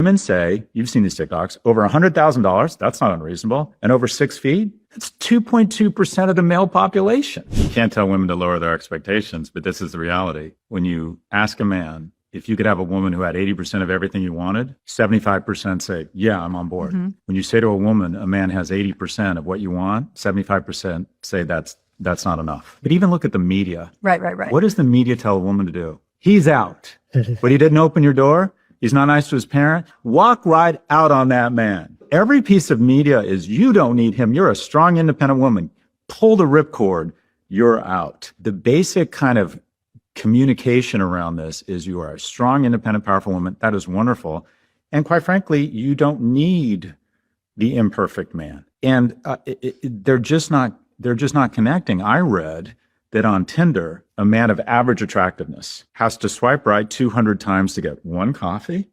Women say, you've seen these TikToks, over $100,000, that's not unreasonable, and over 6 feet, that's 2.2% of the male population. You can't tell women to lower their expectations, but this is the reality. When you ask a man, if you could have a woman who had 80% of everything you wanted, 75% say, yeah, I'm on board. Mm-hmm. When you say to a woman, a man has 80% of what you want, 75% say that's not enough. But even look at the media. Right. What does the media tell a woman to do? He's out. But he didn't open your door. He's not nice to his parent. Walk right out on that man. Every piece of media is, you don't need him. You're a strong, independent woman. Pull the ripcord. You're out. The basic kind of communication around this is, you are a strong, independent, powerful woman. That is wonderful. And quite frankly, you don't need the imperfect man. And they're just not connecting. I read that on Tinder, a man of average attractiveness has to swipe right 200 times to get one coffee.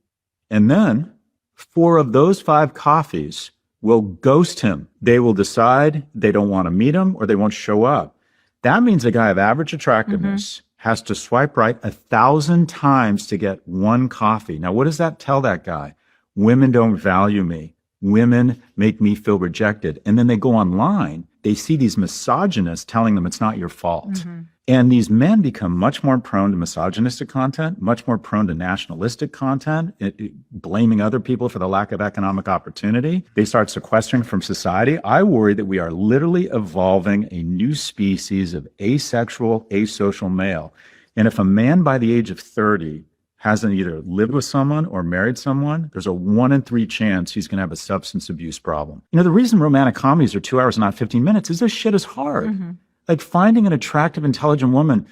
And then 4 of those 5 coffees will ghost him. They will decide they don't want to meet him, or they won't show up. That means a guy of average attractiveness has to swipe right 1,000 times to get one coffee. Now, what does that tell that guy? Women don't value me. Women make me feel rejected. And then they go online, they see these misogynists telling them it's not your fault. Mm-hmm. And these men become much more prone to misogynistic content, much more prone to nationalistic content, blaming other people for the lack of economic opportunity. They start sequestering from society. I worry that we are literally evolving a new species of asexual, asocial male. And if a man by the age of 30 hasn't either lived with someone or married someone, there's a 1 in 3 chance he's going to have a substance abuse problem. You know, the reason romantic comedies are 2 hours and not 15 minutes is this shit is hard. Mm-hmm. Like, finding an attractive, intelligent woman,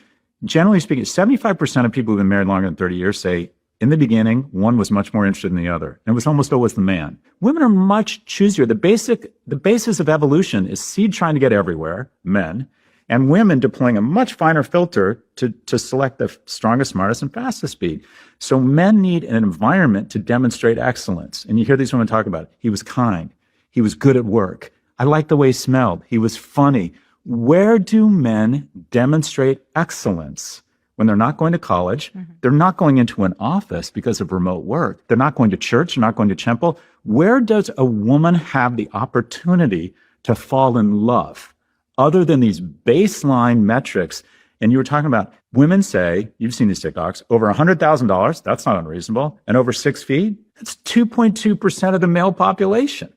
generally speaking, 75% of people who've been married longer than 30 years say, in the beginning, one was much more interested in the other. And it was almost always the man. Women are much choosier. The basis of evolution is seed trying to get everywhere, men, and women deploying a much finer filter to select the strongest, smartest, and fastest speed. So men need an environment to demonstrate excellence. And you hear these women talk about it. He was kind. He was good at work. I liked the way he smelled. He was funny. Where do men demonstrate excellence? When they're not going to college, they're not going into an office because of remote work. They're not going to church. They're not going to temple. Where does a woman have the opportunity to fall in love other than these baseline metrics? And you were talking about, women say, you've seen these TikToks, over $100,000, that's not unreasonable, and over 6 feet, that's 2.2% of the male population.